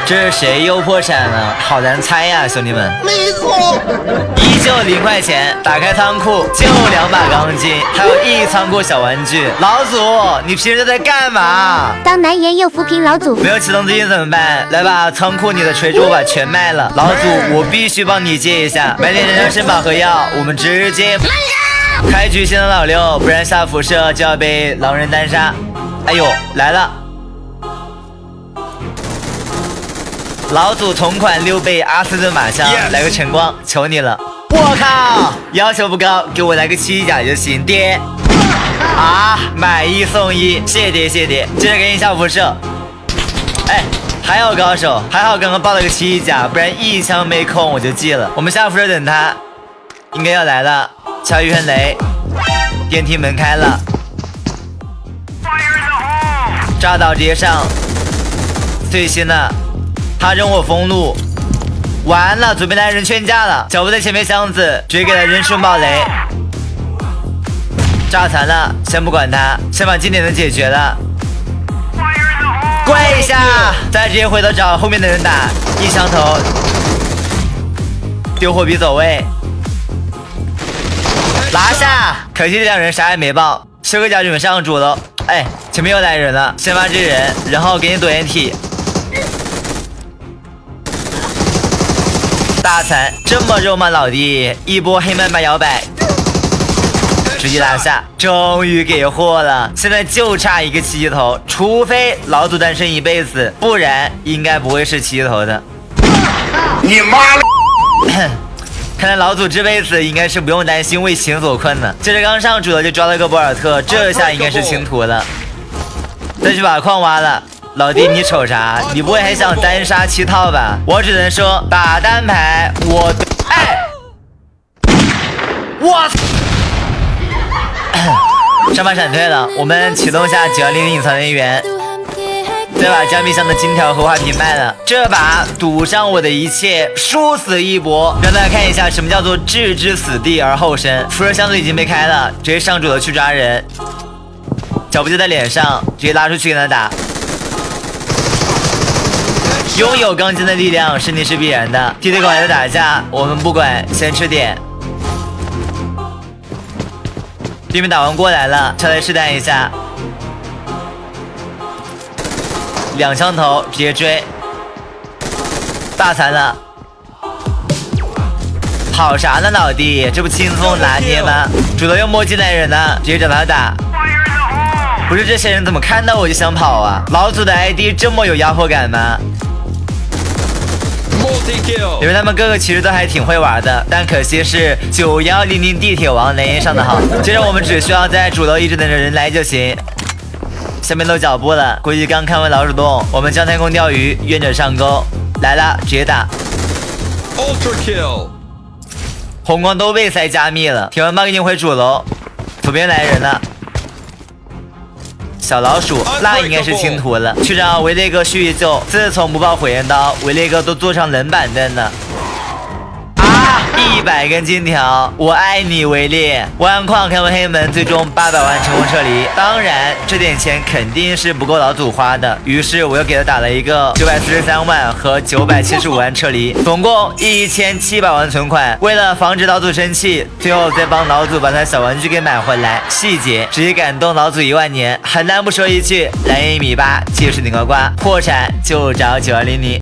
这是谁又破产了？好难猜呀，兄弟们。没错，依旧0块钱，打开仓库就2把钢筋，还有1仓库小玩具。老祖，你平时都在干嘛？当男人又扶贫老祖，没有启动资金怎么办？来吧，仓库里的锤珠我把全卖了。老祖，我必须帮你借一下，买点人参参宝和药，我们直接开局先的老六，不然下辐射就要被狼人单杀。哎呦，来了！老祖同款6倍阿斯顿马箱，来个晨光，求你了！我靠，要求不高，给我来个7甲就行，爹！啊，买1送1，谢爹谢爹！接着给你下辐射。哎，还有高手，还好刚刚爆了个7甲，不然1枪没空我就记了。我们下辐射等他，应该要来了。敲一片雷，电梯门开了，炸导直接上。最新的，他扔我封路，完了，准备来人劝架了。脚步在前面，箱子直接给他扔瞬爆雷，炸残了。先不管他，先把经典的解决了。跪下，再直接回头找后面的人打，一枪头，丢货币走位。拿下！可惜这2人啥也没爆，修个甲准备上主了。哎，前面又来人了，先发制人，然后给你躲掩体。大残，这么肉吗老弟？一波黑曼巴摇摆，直接拿下，终于给货了。现在就差一个7级头，除非老祖单身一辈子，不然应该不会是7级头的。你妈了！看来老祖这辈子应该是不用担心为情所困了。接着刚上主的就抓了个博尔特，这下应该是清图了。再去把矿挖了。老弟，你瞅啥？你不会还想单杀7套吧？我只能说打单排，我上把闪退了，我们启动下910隐藏人员。再把加密箱的金条和花瓶卖了，这把赌上我的一切，殊死一搏。让大家看一下什么叫做置之死地而后生。辐射箱子已经被开了，直接上主的去抓人，脚步就在脸上，直接拉出去跟他打。拥有钢筋的力量，胜利是必然的。地铁口还在打架，我们不管，先吃点。对面打完过来了，出来试探一下。2枪头直接追，大残了。跑啥呢老弟？这不轻松拿捏吗？主头又摸进来人了，直接找他打。不是这些人怎么看到我就想跑啊？老祖的 ID 这么有压迫感吗？因为他们各个其实都还挺会玩的，但可惜是9100地铁王雷音上的好。接着我们只需要在主楼一直等着人来就行。下面露脚步了，估计刚看完老鼠洞，我们将太空钓鱼，愿者上钩，来了，直接打。Ultra kill， 红光都被塞加密了，铁完 bug 已经回主楼，左边来人了。小老鼠，那应该是清图了。去找维雷哥叙一旧，自从不爆火焰刀，维雷哥都坐上冷板凳了。100根金条，我爱你维烈。挖矿开完黑门，最终800万成功撤离。当然，这点钱肯定是不够老祖花的，于是我又给他打了一个943万和975万撤离，总共1700万存款。为了防止老祖生气，最后再帮老祖把他小玩具给买回来，细节直接感动老祖1万年。很难不说一句，蓝颜1.8米，技术顶高瓜，破产就找9200。